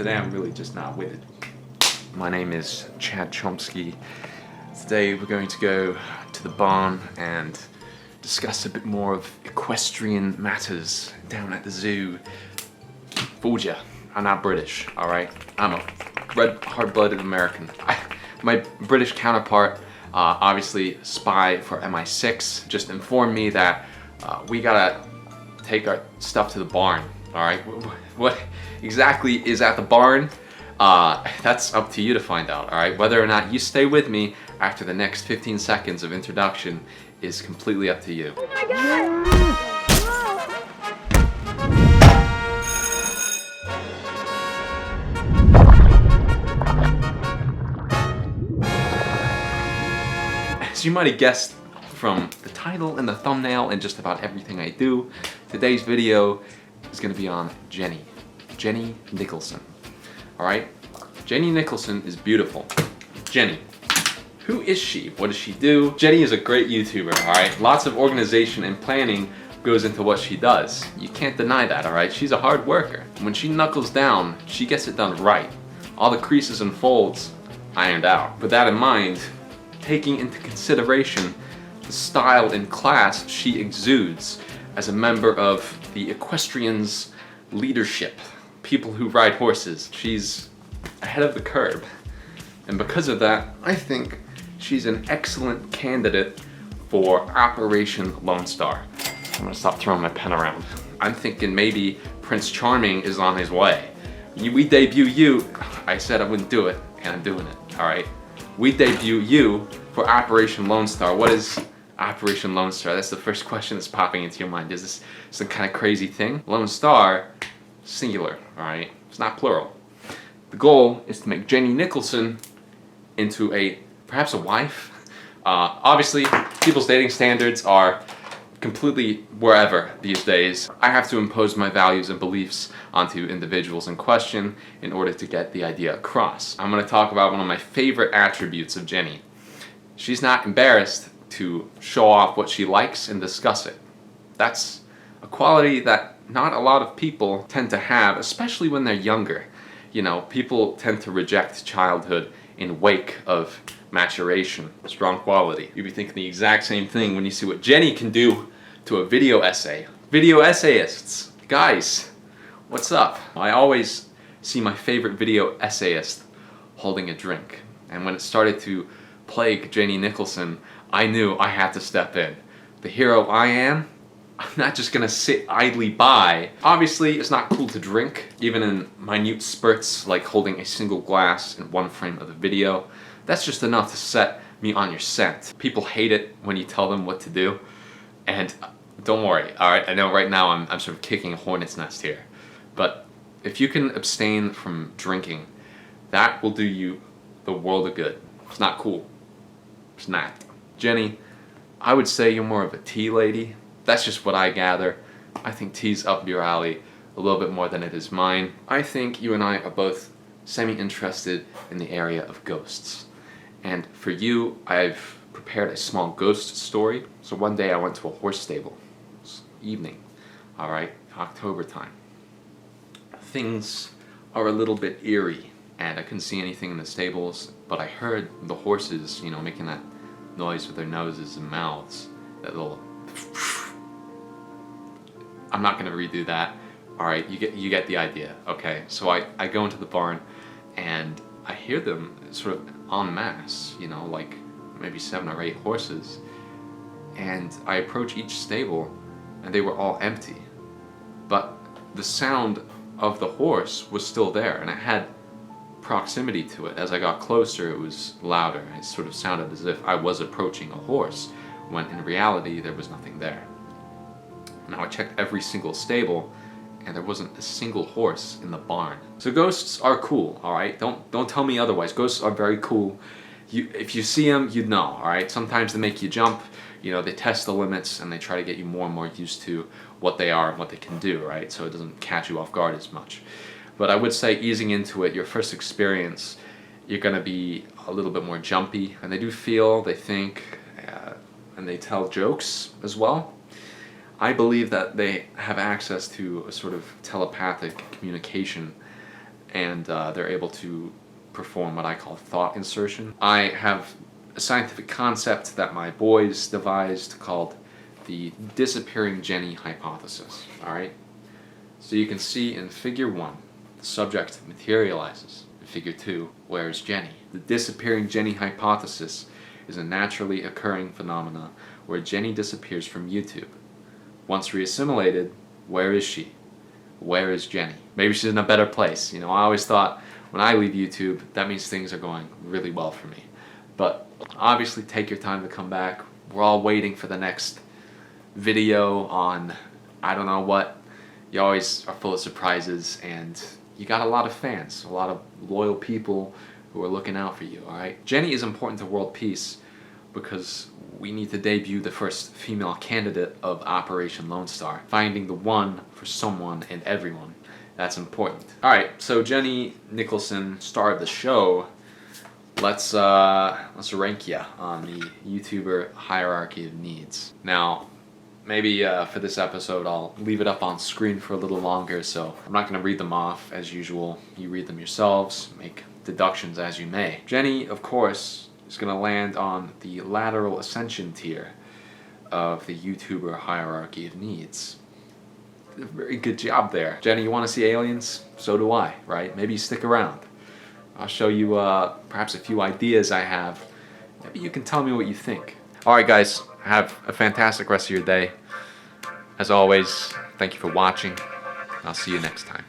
today I'm really just not with it. My name is Chad Chomsky. Today we're going to go to the barn and discuss a bit more of equestrian matters down at the zoo. Fooled ya, I'm not British, alright? I'm a red, hard-blooded American. My British counterpart, obviously spy for MI6, just informed me that we gotta take our stuff to the barn, alright? What exactly is at the barn? That's up to you to find out, alright? Whether or not you stay with me after the next 15 seconds of introduction is completely up to you. Oh my God! As you might have guessed from the title and the thumbnail and just about everything I do, today's video is going to be on Jenny Nicholson. Alright? Jenny Nicholson is beautiful. Jenny. Who is she? What does she do? Jenny is a great YouTuber, alright? Lots of organization and planning goes into what she does. You can't deny that, alright? She's a hard worker. When she knuckles down, she gets it done right. All the creases and folds ironed out. With that in mind, taking into consideration the style and class she exudes as a member of the equestrians leadership, people who ride horses, she's ahead of the curve. And because of that, I think she's an excellent candidate for Operation Lone Star. I'm gonna stop throwing my pen around. I'm thinking maybe Prince Charming is on his way. We debut you, I said I wouldn't do it, and I'm doing it, alright? We debut you for Operation Lone Star. What is Operation Lone Star? That's the first question that's popping into your mind. Is this some kind of crazy thing? Lone Star, singular, alright? It's not plural. The goal is to make Jenny Nicholson into perhaps a wife. Obviously, people's dating standards are completely wherever these days. I have to impose my values and beliefs onto individuals in question in order to get the idea across. I'm going to talk about one of my favorite attributes of Jenny. She's not embarrassed to show off what she likes and discuss it. That's a quality that not a lot of people tend to have, especially when they're younger. You know, people tend to reject childhood in wake of maturation. Strong quality. You'd be thinking the exact same thing when you see what Jenny can do to a video essay. Video essayists, guys, what's up? I always see my favorite video essayist holding a drink. And when it started to plague Jenny Nicholson, I knew I had to step in. The hero I am, I'm not just gonna sit idly by. Obviously, it's not cool to drink, even in minute spurts like holding a single glass in one frame of the video. That's just enough to set me on your scent. People hate it when you tell them what to do. And don't worry, alright? I know right now I'm sort of kicking a hornet's nest here. But if you can abstain from drinking, that will do you the world of good. It's not cool. It's not. Jenny, I would say you're more of a tea lady. That's just what I gather. I think tea's up your alley a little bit more than it is mine. I think you and I are both semi-interested in the area of ghosts. And for you, I've prepared a small ghost story. So one day I went to a horse stable. It was evening, alright, October time. Things are a little bit eerie, and I couldn't see anything in the stables, but I heard the horses, you know, making that noise with their noses and mouths. That little... I'm not gonna redo that. Alright, you get the idea, okay? So I go into the barn, and I hear them sort of en masse, you know, like maybe 7 or 8 horses. And I approach each stable, and they were all empty. But the sound of the horse was still there, and it had proximity to it. As I got closer, it was louder. It sort of sounded as if I was approaching a horse, when in reality there was nothing there. Now I checked every single stable, and there wasn't a single horse in the barn. So ghosts are cool, alright? Don't tell me otherwise. Ghosts are very cool. If you see them, you'd know, alright? Sometimes they make you jump, you know, they test the limits, and they try to get you more and more used to what they are and what they can do, right? So it doesn't catch you off guard as much. But I would say easing into it, your first experience, you're gonna be a little bit more jumpy, and they do feel, they think, and they tell jokes as well. I believe that they have access to a sort of telepathic communication and they're able to perform what I call thought insertion. I have a scientific concept that my boys devised called the disappearing Jenny hypothesis. Alright? So you can see in figure 1, the subject materializes. In figure 2, where is Jenny? The disappearing Jenny hypothesis is a naturally occurring phenomena where Jenny disappears from YouTube. Once reassimilated, where is she? Where is Jenny? Maybe she's in a better place. You know, I always thought when I leave YouTube, that means things are going really well for me. But obviously take your time to come back. We're all waiting for the next video on I don't know what. You always are full of surprises, and you got a lot of fans, a lot of loyal people who are looking out for you, alright? Jenny is important to world peace because we need to debut the first female candidate of Operation Lone Star, finding the one for someone and everyone. That's important. Alright, so Jenny Nicholson, star of the show, let's rank ya on the YouTuber hierarchy of needs. Now, maybe for this episode I'll leave it up on screen for a little longer, so I'm not going to read them off as usual. You read them yourselves, make deductions as you may. Jenny, of course, is going to land on the lateral ascension tier of the YouTuber hierarchy of needs. Did a very good job there. Jenny, you want to see aliens? So do I, right? Maybe stick around. I'll show you perhaps a few ideas I have. Maybe you can tell me what you think. Alright guys, have a fantastic rest of your day. As always, thank you for watching. I'll see you next time.